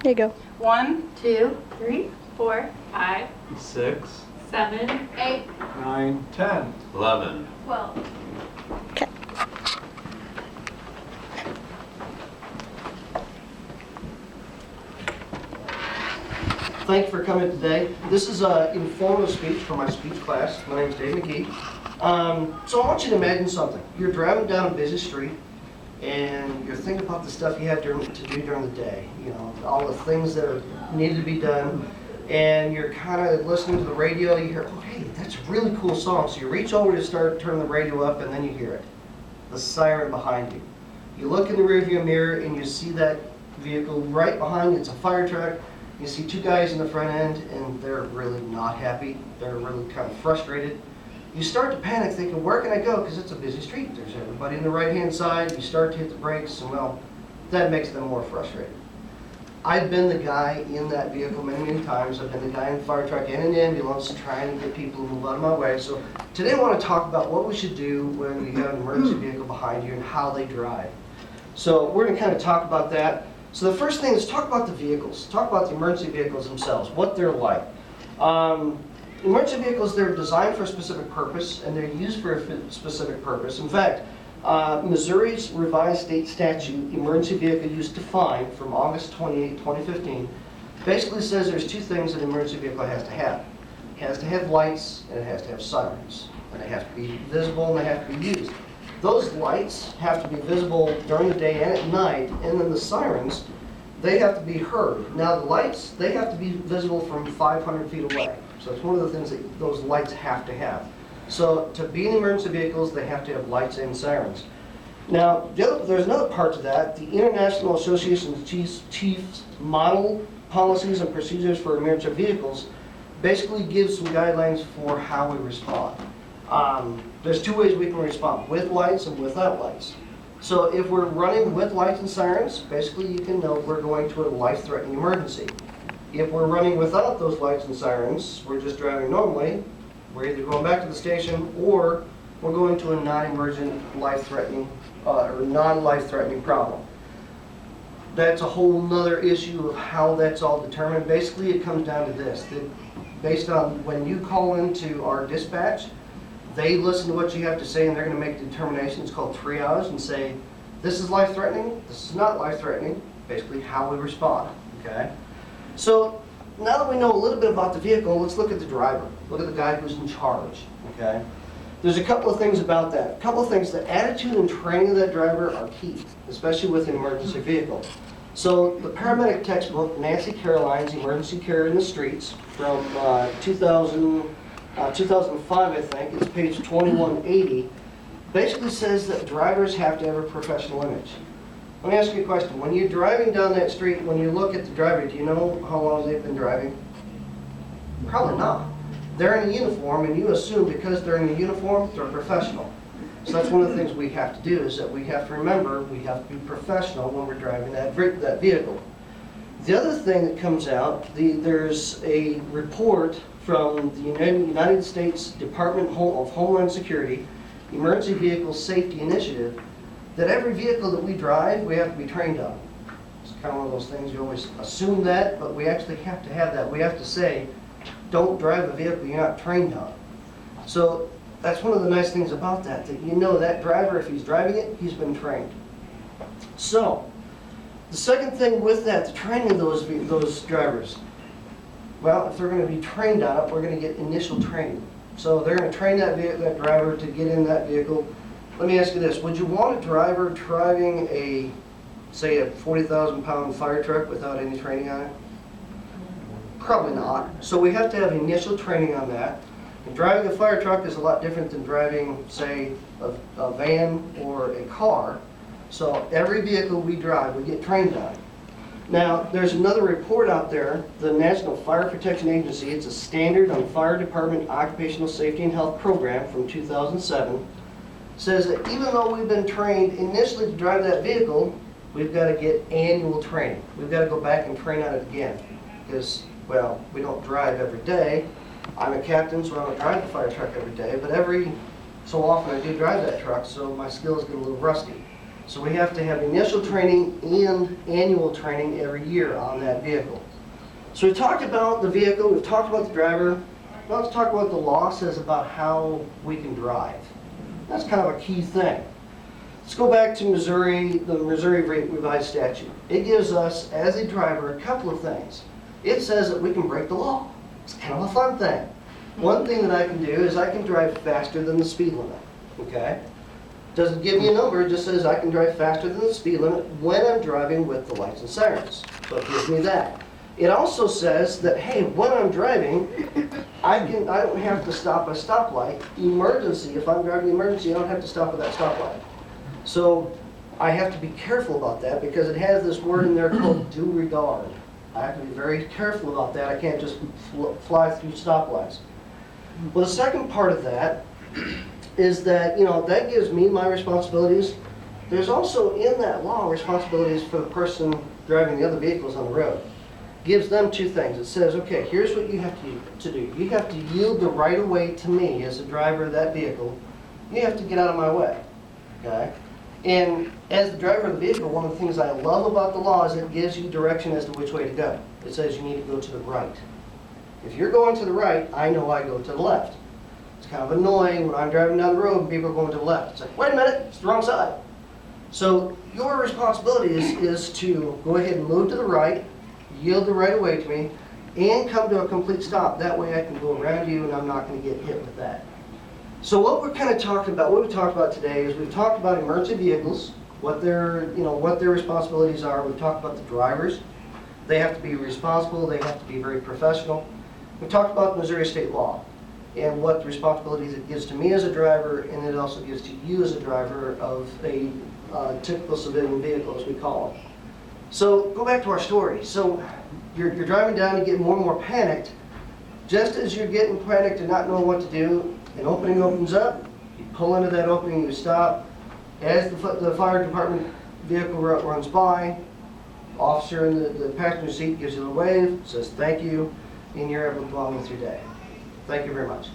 There you go. 1, 2, 3, 4, 5, 6, 7, 8, 9, 10. 11. 12. Okay. Thank you for coming today. This is an informal speech for my speech class. My name is Dave McKee. So I want you to imagine something. You're driving down a busy street and you're thinking about the stuff you have to do during the day. You know, all the things that are needed to be done. And you're kind of listening to the radio. You hear, oh, hey, that's a really cool song. So you reach over to start turning the radio up and then you hear it. The siren behind you. You look in the rearview mirror and you see that vehicle right behind you. It's a fire truck. You see two guys in the front end, and they're really not happy. They're really kind of frustrated. You start to panic, thinking, where can I go? Because it's a busy street. There's everybody in the right-hand side. You start to hit the brakes, and well, that makes them more frustrated. I've been the guy in that vehicle many, many times. I've been the guy in the fire truck and in the ambulance trying to get people to move out of my way. So today I want to talk about what we should do when we have an emergency vehicle behind you and how they drive. So we're going to kind of talk about that. So the first thing is talk about the vehicles. Talk about the emergency vehicles themselves, what they're like. Emergency vehicles, they're designed for a specific purpose, and they're used for a specific purpose. In fact, Missouri's revised state statute, emergency vehicle use defined from August 28, 2015, basically says there's two things an emergency vehicle has to have. It has to have lights, and it has to have sirens. And they have to be visible, and they have to be used. Those lights have to be visible during the day and at night, and then the sirens, they have to be heard. Now the lights, they have to be visible from 500 feet away. So it's one of the things that those lights have to have. So to be in emergency vehicles, they have to have lights and sirens. Now, there's another part to that. The International Association of Chiefs model policies and procedures for emergency vehicles basically gives some guidelines for how we respond. There's two ways we can respond, with lights and without lights. So if we're running with lights and sirens, basically you can know we're going to a life-threatening emergency. If we're running without those lights and sirens, we're just driving normally, we're either going back to the station or we're going to a non-emergent life-threatening or non-life-threatening problem. That's a whole nother issue of how that's all determined. Basically it comes down to this, that based on when you call into our dispatch, they listen to what you have to say and they're going to make a determination. It's called triage and say, this is life-threatening, this is not life-threatening, basically how we respond, okay? So now that we know a little bit about the vehicle, let's look at the driver. Look at the guy who's in charge, okay? There's a couple of things about that. A couple of things, the attitude and training of that driver are key, especially with an emergency vehicle. So the paramedic textbook, Nancy Caroline's Emergency Care in the Streets from 2005, I think, it's page 2180, basically says that drivers have to have a professional image. Let me ask you a question. When you're driving down that street, when you look at the driver, do you know how long they've been driving? Probably not. They're in a uniform, and you assume because they're in a uniform, they're professional. So that's one of the things we have to do, is that we have to remember we have to be professional when we're driving that vehicle. The other thing that comes out, there's a report from the United States Department of Homeland Security, Emergency Vehicle Safety Initiative, that every vehicle that we drive, we have to be trained on. It's kind of one of those things, you always assume that, but we actually have to have that. We have to say, don't drive a vehicle you're not trained on. So that's one of the nice things about that you know that driver, if he's driving it, he's been trained. So, the second thing with that, the training of those drivers, well, if they're going to be trained on it, we're going to get initial training. So they're going to train that driver to get in that vehicle. Let me ask you this. Would you want a driver driving say a 40,000-pound fire truck without any training on it? Probably not. So we have to have initial training on that. And driving a fire truck is a lot different than driving, say, a van or a car. So every vehicle we drive, we get trained on. Now, there's another report out there, the National Fire Protection Agency, it's a standard on Fire Department Occupational Safety and Health Program from 2007, says that even though we've been trained initially to drive that vehicle, we've got to get annual training. We've got to go back and train on it again. Because, well, we don't drive every day. I'm a captain, so I don't drive the fire truck every day, but every so often I do drive that truck, so my skills get a little rusty. So we have to have initial training and annual training every year on that vehicle. So we've talked about the vehicle, we've talked about the driver. Now let's talk about what the law says about how we can drive. That's kind of a key thing. Let's go back to Missouri, the Missouri Revised Statute. It gives us, as a driver, a couple of things. It says that we can break the law. It's kind of a fun thing. One thing that I can do is I can drive faster than the speed limit, okay? Doesn't give me a number, it just says I can drive faster than the speed limit when I'm driving with the lights and sirens. So it gives me that. It also says that, hey, when I'm driving, I don't have to stop at a stoplight. Emergency, if I'm driving emergency, I don't have to stop at that stoplight. So I have to be careful about that because it has this word in there called due regard. I have to be very careful about that. I can't just fly through stoplights. Well, the second part of that is that, that gives me my responsibilities. There's also in that law responsibilities for the person driving the other vehicles on the road. Gives them two things. It says, okay, here's what you have to do. You have to yield the right of way to me as the driver of that vehicle. You have to get out of my way, okay? And as the driver of the vehicle, one of the things I love about the law is it gives you direction as to which way to go. It says you need to go to the right. If you're going to the right, I know I go to the left. It's kind of annoying when I'm driving down the road and people are going to the left. It's like, wait a minute, it's the wrong side. So your responsibility is to go ahead and move to the right, yield the right of way to me, and come to a complete stop. That way I can go around you and I'm not going to get hit with that. So what we're kind of talking about, what we talked about today is we've talked about emergency vehicles, what their responsibilities are. We've talked about the drivers. They have to be responsible. They have to be very professional. We talked about Missouri state law and what responsibilities it gives to me as a driver, and it also gives to you as a driver of a typical civilian vehicle, as we call them. So go back to our story. So you're driving down and get more and more panicked. Just as you're getting panicked and not knowing what to do, an opening opens up, you pull into that opening, you stop. As the fire department vehicle runs by, officer in the passenger seat gives you a wave, says thank you, and you're able to go on with your day. Thank you very much.